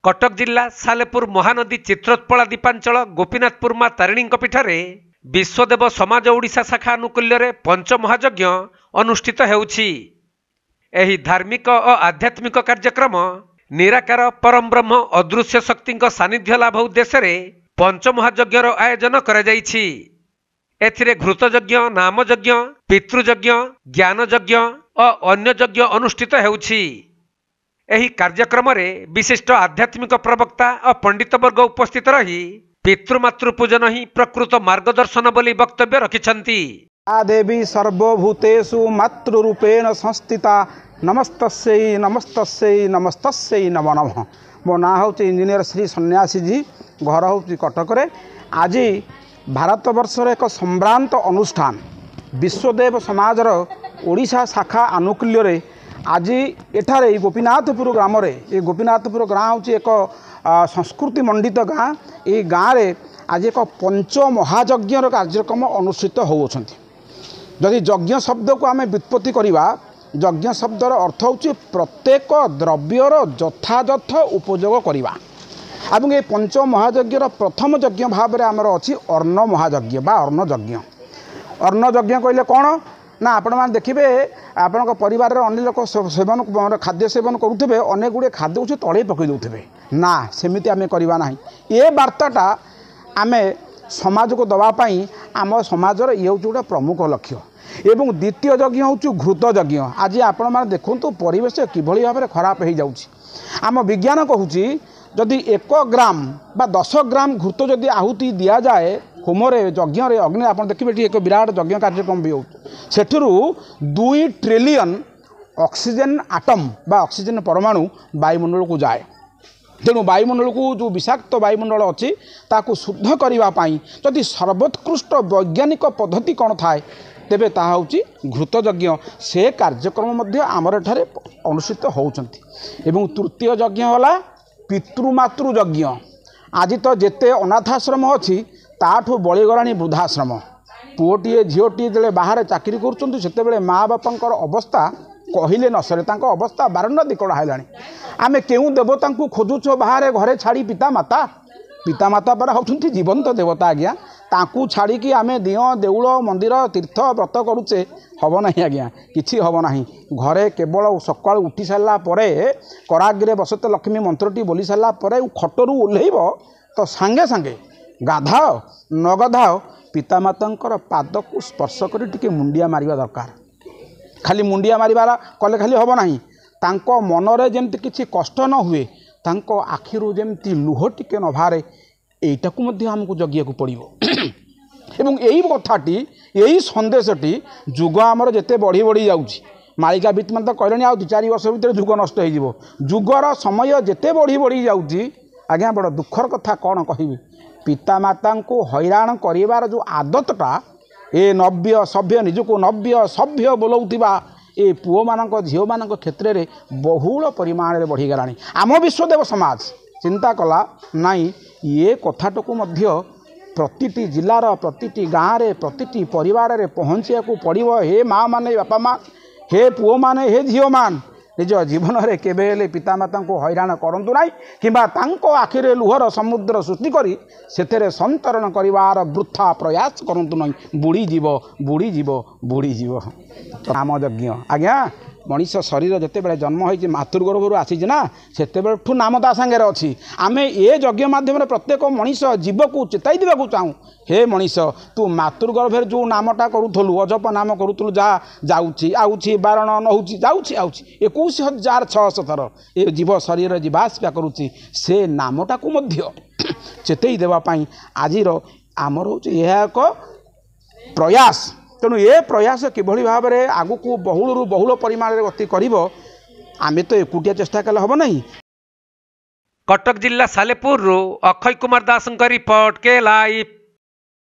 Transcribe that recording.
कटक जिला सालेपुर महानदी चित्रोत्पला दीपांचल गोपीनाथपुर मां तारिणी पीठरे विश्वदेव समाज ओडिशा शाखा आनुकूल्य पंचमहायज्ञ अनुष्ठित हेउछि। एही धार्मिक और आध्यात्मिक कार्यक्रम निराकार परम ब्रह्म अदृश्य शक्ति सानिध्य लाभ उद्देश्य पंचमहायज्ञर आयोजन करा जायछि। एथिरे घृतयज्ञ, नामयज्ञ, पितृयज्ञ, ज्ञानयज्ञ और अन्य यज्ञ अनुष्ठित हेउछि। एही कार्यक्रम रे विशिष्ट आध्यात्मिक प्रवक्ता और पंडित वर्ग उपस्थित रही पितृमातृ पूजन ही प्रकृत मार्गदर्शन बोली वक्तव्य रखिछंती। आ देवी सर्वभूतेषु मातृरूपेण संस्थिता नमस्तस्यै नमस्तस्यै नमस्तस्यै नमो नमः। मो ना हूँ इंजीनियर श्री सन्यासी जी, घर हूँ कटक। आज भारत वर्षर एक सम्भ्रांत अनुष्ठान विश्वदेव समाजर ओडिशा शाखा आनुकूल्य आज एठारे गोपीनाथपुर ग्राम ये गोपीनाथपुर गाँ हूँ एक संस्कृति मंडित गाँ। ये गाँव में आज एक पंच महायज्ञ कार्यक्रम अनुष्ठित होउछंती। जदि यज्ञ शब्द को आम व्युत्पत्ति करवा, यज्ञ शब्दर अर्थ होची प्रत्येक द्रव्यर यथायथ उपयोग करवा। एवं ये पंच महायज्ञर प्रथम यज्ञ भाव में आमर अच्छी अर्ण महायज्ञ बा अर्ण यज्ञ। अर्ण यज्ञ कहले कौन ना आपण मैंने देखिए आपण परिवार अन्य लोक सेवन खाद्य सेवन करुवे, अनेक गुड़े खाद्य को तले पकई दे ना, सेमती आम करवा ना। ये वार्ताटा आम समाज को दवापाई आम समाजर ये हूँ गोटे प्रमुख लक्ष्य। एवं द्वितीय यज्ञ हूँ घृत यज्ञ। आज आपण मैंने देखु परिवेश किभली भाव में खराब हो जाऊँगी। आम विज्ञान कहूँ जदि 1 ग्राम बा 10 ग्राम घृत जदि आहुति दि जाए होमरे यज्ञ अग्नि, आप देखिए एक विराट यज्ञ कार्यक्रम भी हो, सेठुरु 2 ट्रिलियन ऑक्सीजन आटम बा ऑक्सीजन परमाणु वायुमंडल को जाए। तेणु वायुमंडल को जो विषाक्त वायुमंडल अच्छी ताकू शुद्ध करने जदि सर्वोत्कृष्ट वैज्ञानिक पद्धति कौन थाए तेबे ताहा होची घृत यज्ञ। से कार्यक्रम आमर एठारे अनुष्ठित होउछंती। एवं तृतीय यज्ञ होला पितृमातृ यज्ञ। आज तो जेते अनाथाश्रम अच्छी ताठू बलिगलाणी वृद्धाश्रम। पुओटीए झीओटीए जो बाहर चाकरी कर माँ बापा अवस्था कहले न सरे, तांको अवस्था बारंडा दिकड़ा है। आमे केउ देवता को खोजुछ बाहर घरे छाड़ी पिता माता पर होउछंती जीवंत देवता आज्ञा। तांकू छाड़ी कि आमे दियो देउल मंदिर तीर्थ व्रत करुचे हब नहीं आज्ञा, किछि हब नहीं। घरे केवल सकाळ उठी सारा परे कराग्रे बसते लक्ष्मी मंत्रटी बोली सारा परे खटरू ओह्लैब तो सांगे सांगे गाधाओ न गाधाओ पितामाता पाद को स्पर्श कर टिके मुंडिया मारिबा दरकार। खाली मुंडिया मारिबार कले खाली हब नहीं, तांको मनरे जेमति किछि कष्ट न हुए, तांको आखिरु जेमति लुह टिके न बाहरे, एटा को मध्य हमको जगिया को पड़िबो। एवं यही कथाटी यही संदेशटी जुग आमर जेते बढ़ी बढ़ी जाउछि, मालिका बीत तो कहले आ 2-4 वर्ष भीतर जुग नष्ट हो जुगर समय जेते बढ़ी बढ़ी जाउछि आज्ञा बड़ दुखर कथा कौन कहबी। पितामाता को हैरान करिवार जो आदतटा ए नव्य सभ्य निजको नव्य सभ्य बोलौथिबा ए पुओ मानक झीओ मानक क्षेत्र में बहुल परिमाण में बढ़ीगलानी। आम विश्वदेव समाज चिंता कला नाई ये कथाटा को मध्य प्रतिटी जिलार प्रतिटी गाँव में प्रतिटी परिवार में पहुँचा को पड़ो। हे माँ माने बापा माँ, हे पुओ माने, हे झीओ मान निज जीवन में केबे पितामाता को हैरान करंतु नाही किंबा तांको आखिरे लुहर समुद्र सृष्टि करी सेतेरे संतरण करिवार वृथा प्रयास करंतु नाही। बुड़ी जीव नाम यज्ञ। आज्ञा मनीष शरीर जिते बड़े जन्म होती मातृगर्भर आसी ना सेतेबेठू नाम ता सांगे अच्छी। आमे ये यज्ञ माध्यम प्रत्येक मनीष जीव को चेताई देवा चाहूँ, हे मनीष तू मातृगर्भर जो नामटा करूलु अजप नाम करूलु जा जाऊँगी आउची बारण न होची जाऊँगी आउची 21,600 थर ये जीव शरीर जीवासपा करुच्ची से नामटा को मध्य चेतई देवाई आजिर आमर हूँ यह एक प्रयास। तेणु ये प्रयास किभली भाव में आगु को बहुल बहुल परिमाण में गति कर आमे तो एकुटिया चेष्टा कले हब नहीं। कटक जिला सालेपुर अक्षय कुमार दास रिपोर्ट के लाइव।